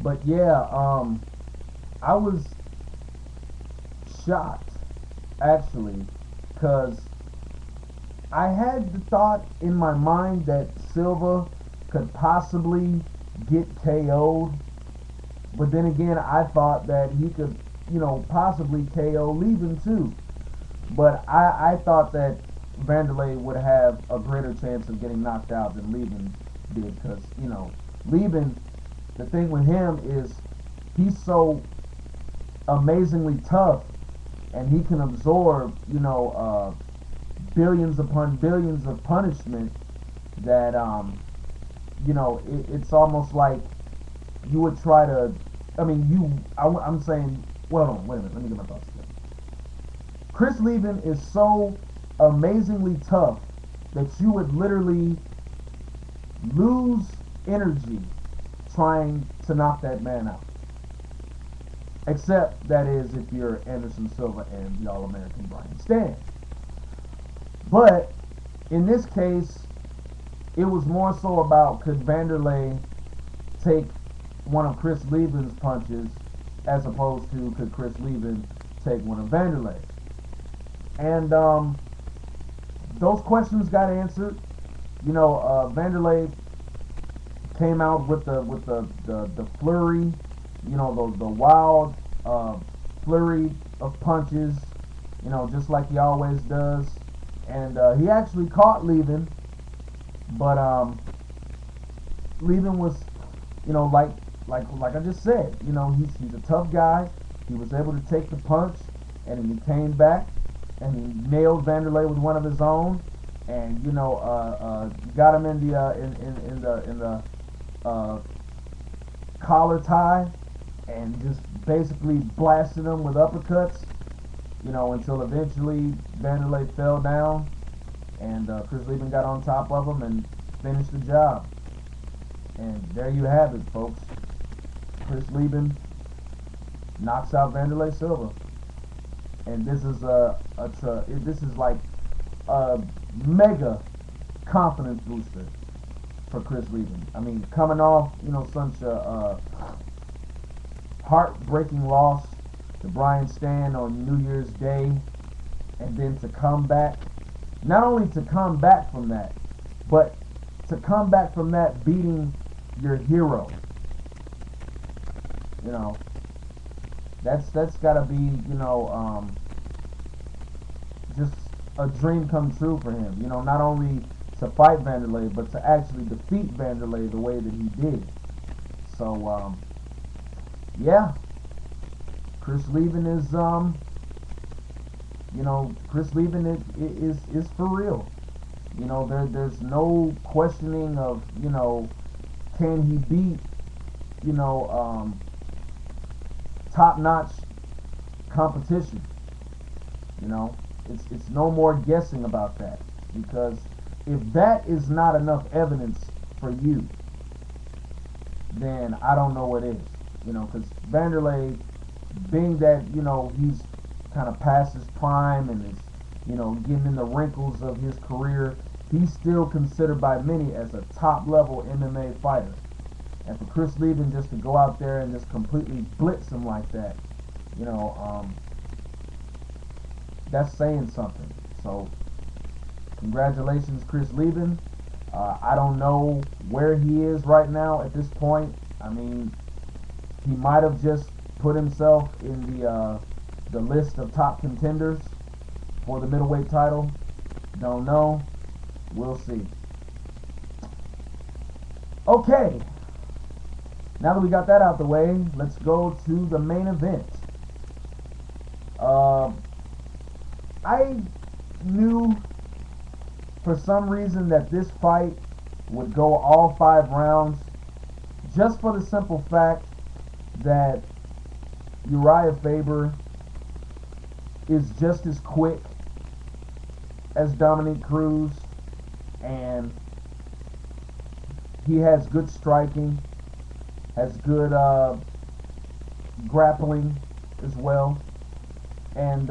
But yeah, I was shocked actually, because I had the thought in my mind that Silva could possibly get KO'd, but then again, I thought that he could, possibly KO Levin too. But I thought that Vanderlei would have a greater chance of getting knocked out than Levin did, because, Levin, the thing with him is he's so amazingly tough, and he can absorb, billions upon billions of punishment that, it's almost like you would try to, I'm saying, well, hold on, wait a minute, let me get my thoughts straight. Chris Levin is so amazingly tough that you would literally lose energy trying to knock that man out. Except, that is, if you're Anderson Silva and the All-American Brian Stann. But, in this case, it was more so about, could Vanderlei take one of Chris Levin's punches, as opposed to, could Chris Levin take one of Vanderlei's. And those questions got answered. Vanderlei came out with the flurry, the wild flurry of punches, just like he always does. And he actually caught Levin, but Levin was, like I just said, he's a tough guy. He was able to take the punch, and he came back, and he nailed Vanderlei with one of his own, and got him in the collar tie, and just basically blasted him with uppercuts, until eventually Vanderlei fell down, and Chris Levin got on top of him and finished the job. And there you have it, folks. Chris Levin knocks out Vanderlei Silva, and this is this is like a mega confidence booster for Chris Levin. I mean, coming off such a heartbreaking loss to Brian Stann on New Year's Day, and then to come back, not only to come back from that, but to come back from that beating your hero. That's gotta be, just a dream come true for him. Not only to fight Vanderlei, but to actually defeat Vanderlei the way that he did. So, yeah, Chris Levin is, Chris Levin is for real. There's no questioning of, can he beat, top-notch competition. It's no more guessing about that, because if that is not enough evidence for you, then I don't know what is. Because Vanderlei, being that he's kind of past his prime and is getting in the wrinkles of his career, he's still considered by many as a top-level MMA fighter. And for Chris Levin just to go out there and just completely blitz him like that, that's saying something. So, congratulations, Chris Levin. I don't know where he is right now at this point. I mean, he might have just put himself in the list of top contenders for the middleweight title. Don't know. We'll see. Okay. Now that we got that out the way, let's go to the main event. I knew for some reason that this fight would go all 5 rounds, just for the simple fact that Uriah Faber is just as quick as Dominick Cruz, and he has good striking, has good grappling as well. And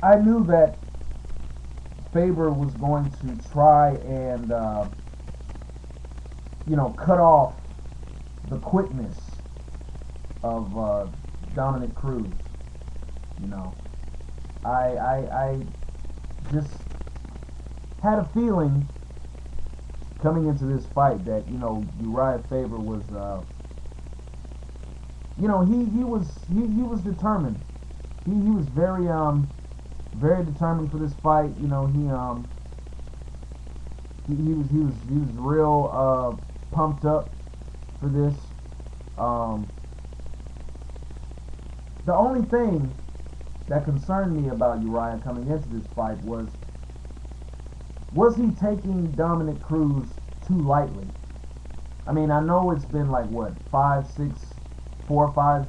I knew that Faber was going to try and cut off the quickness of Dominic Cruz. You know, I just had a feeling coming into this fight that, you know, Uriah Faber was, you know, he was determined. He was very determined for this fight. You know, he was real pumped up for this. The only thing that concerned me about Uriah coming into this fight was he taking Dominic Cruz too lightly? I mean, I know it's been like, what, 4, 5,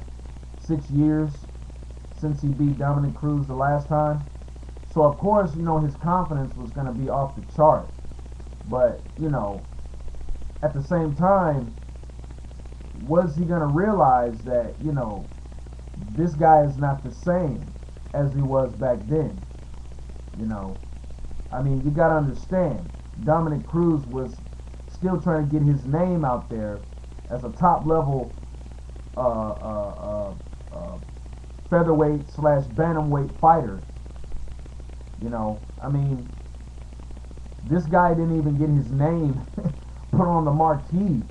6 years since he beat Dominic Cruz the last time. So, of course, you know, his confidence was going to be off the chart. But, you know, at the same time, was he going to realize that, you know, this guy is not the same as he was back then? You know, I mean, you got to understand, Dominic Cruz was still trying to get his name out there as a top-level featherweight / bantamweight fighter. You know, I mean, this guy didn't even get his name put on the marquee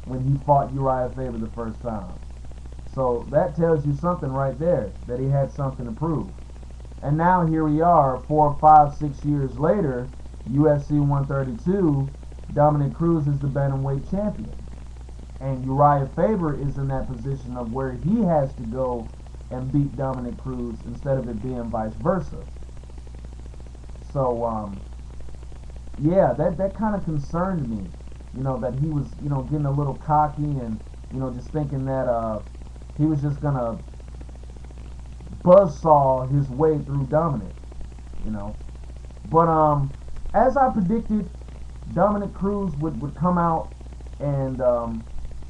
when he fought Uriah Faber the first time. So that tells you something right there, that he had something to prove. And now here we are, 4, 5, 6 years later, UFC 132, Dominic Cruz is the bantamweight champion. And Uriah Faber is in that position of where he has to go and beat Dominic Cruz instead of it being vice versa. So, yeah, that kind of concerned me, you know, that he was, you know, getting a little cocky and, you know, just thinking that he was just going to buzzsaw his way through Dominic, you know. But as I predicted, Dominic Cruz would come out and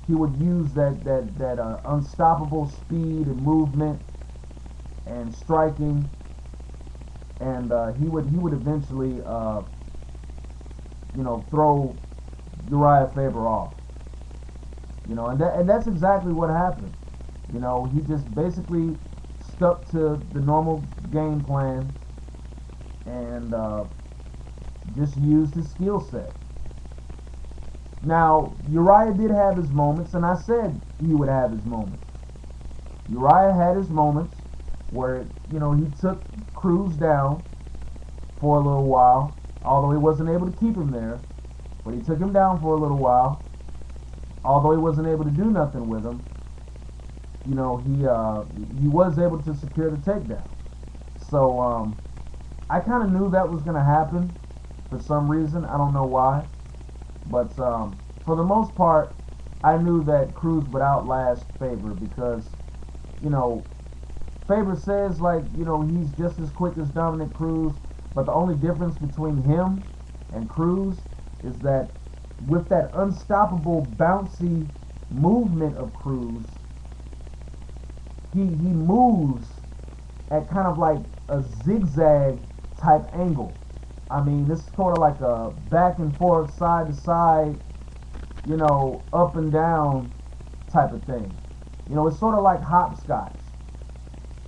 he would use that unstoppable speed and movement and striking, and he would eventually you know, throw Uriah Faber off. You know, and that's exactly what happened. You know, he just basically stuck to the normal game plan and just used his skill set. Now, Uriah did have his moments, and I said he would have his moments. Uriah had his moments where, you know, he took Cruz down for a little while, although he wasn't able to keep him there. But he took him down for a little while, although he wasn't able to do nothing with him. You know, he was able to secure the takedown. So I kind of knew that was going to happen for some reason. I don't know why. But for the most part, I knew that Cruz would outlast Faber because, you know, Faber says, like, you know, he's just as quick as Dominic Cruz. But the only difference between him and Cruz is that with that unstoppable, bouncy movement of Cruz, he moves at kind of like a zigzag type angle. I mean, this is sort of like a back and forth, side to side, you know, up and down type of thing. You know, it's sort of like hopscotch.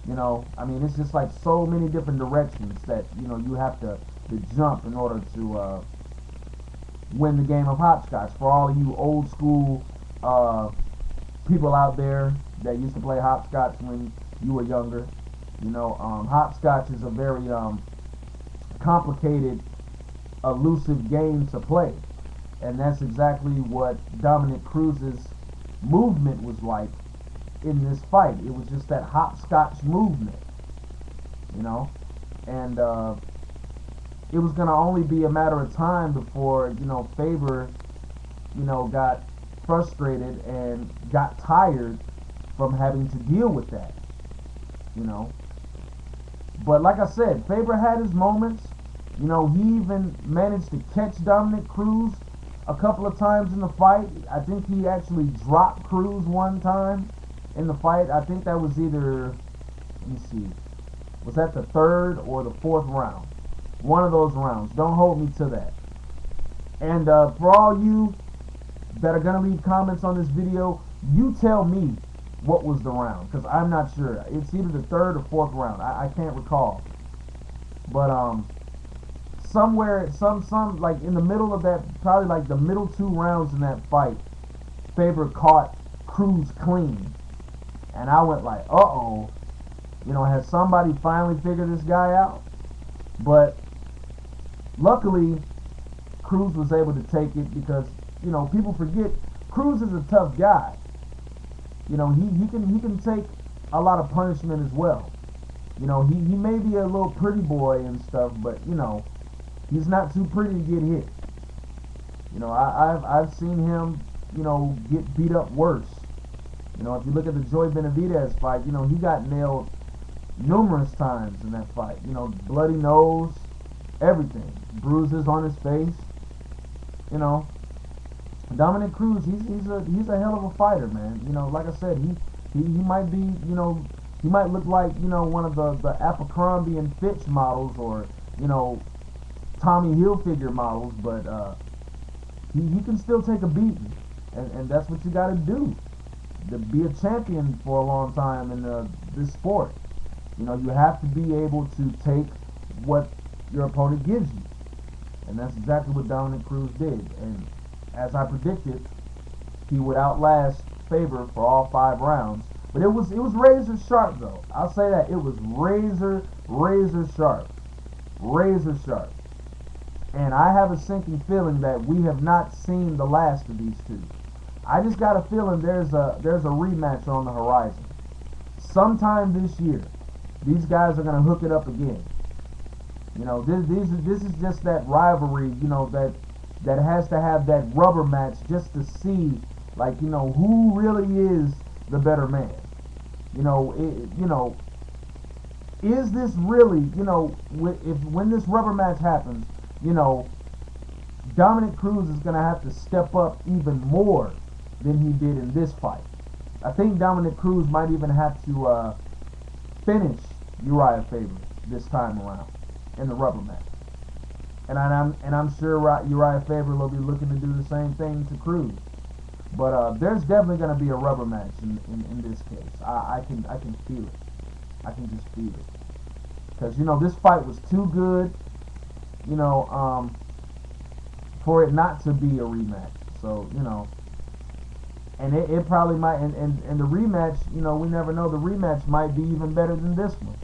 You know, I mean, it's just like so many different directions that, you know, you have to jump in order to win the game of hopscotch. For all of you old school people out there that used to play hopscotch when you were younger, you know, hopscotch is a very complicated, elusive game to play. And that's exactly what Dominic Cruz's movement was like in this fight. It was just that hopscotch movement, you know, and it was going to only be a matter of time before, you know, Faber, you know, got frustrated and got tired from having to deal with that, you know. But like I said, Faber had his moments. You know, he even managed to catch Dominic Cruz a couple of times in the fight. I think he actually dropped Cruz one time in the fight. I think that was either, let me see, was that the third or the fourth round? One of those rounds. Don't hold me to that. And for all you that are going to leave comments on this video, You tell me what was the round, because I'm not sure. It's either the third or fourth round. I can't recall. But somewhere, some like in the middle of that, probably like the middle 2 rounds in that fight, Faber caught Cruz clean, and I went like, uh-oh, has somebody finally figured this guy out? But luckily, Cruz was able to take it because, people forget Cruz is a tough guy. He can take a lot of punishment as well. He may be a little pretty boy and stuff, but he's not too pretty to get hit. I've seen him, get beat up worse. If you look at the Joy Benavidez fight, he got nailed numerous times in that fight. Bloody nose, everything, bruises on his face. Dominick Cruz, he's a hell of a fighter, man. Like I said, he might be, he might look like, one of the Abercrombie and Fitch models, or Tommy Hilfiger models, but he can still take a beating, and that's what you got to do to be a champion for a long time in this sport. You have to be able to take what your opponent gives you, and that's exactly what Dominick Cruz did. And as I predicted, he would outlast Faber for all 5 rounds. But it was razor sharp, though. I'll say that. It was razor sharp. Razor sharp. And I have a sinking feeling that we have not seen the last of these two. I just got a feeling there's a rematch on the horizon. Sometime this year, these guys are going to hook it up again. This is just that rivalry, that has to have that rubber match just to see, like, who really is the better man. Is this really, when this rubber match happens, Dominick Cruz is going to have to step up even more than he did in this fight. I think Dominick Cruz might even have to finish Uriah Faber this time around in the rubber match. And I'm sure Uriah Faber will be looking to do the same thing to Cruz. But there's definitely going to be a rubber match in this case. I can feel it. I can just feel it. Because, this fight was too good, for it not to be a rematch. So, and it probably might, and the rematch, we never know, the rematch might be even better than this one.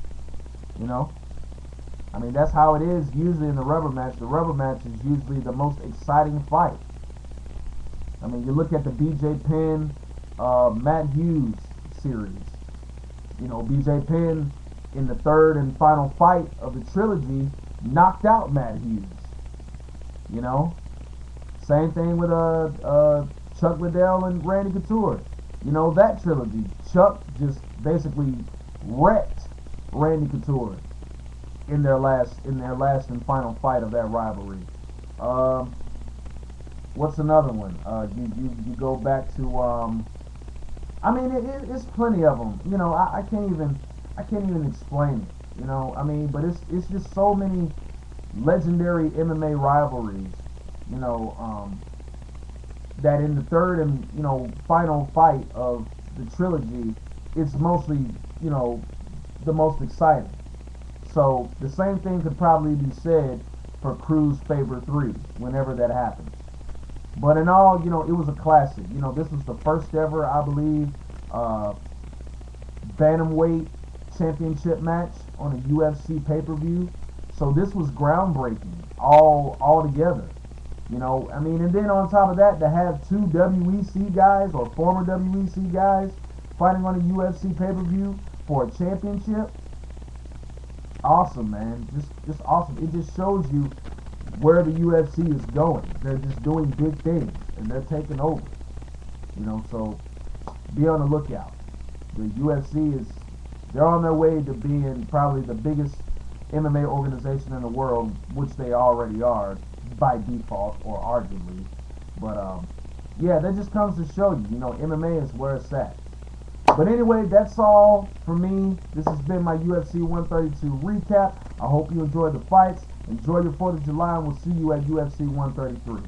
I mean, that's how it is usually in the rubber match. The rubber match is usually the most exciting fight. I mean, you look at the BJ Penn, Matt Hughes series. BJ Penn in the third and final fight of the trilogy knocked out Matt Hughes. Same thing with Chuck Liddell and Randy Couture. That trilogy. Chuck just basically wrecked Randy Couture in their last and final fight of that rivalry. What's another one? You go back to I mean, it's plenty of them. I can't even explain it. I mean, but it's just so many legendary MMA rivalries. That in the third and final fight of the trilogy, it's mostly the most exciting. So the same thing could probably be said for Cruz Faber 3 whenever that happens. But in all, it was a classic. This was the first ever, I believe, bantamweight championship match on a UFC pay-per-view. So this was groundbreaking all together. I mean, and then on top of that, to have 2 WEC guys or former WEC guys fighting on a UFC pay-per-view for a championship. Awesome, man. Just awesome. It just shows you where the UFC is going. They're just doing big things, and they're taking over. So be on the lookout. The UFC they're on their way to being probably the biggest MMA organization in the world, which they already are by default or arguably. But yeah, that just comes to show you, MMA is where it's at. But anyway, that's all for me. This has been my UFC 132 recap. I hope you enjoyed the fights. Enjoy your 4th of July, and we'll see you at UFC 133.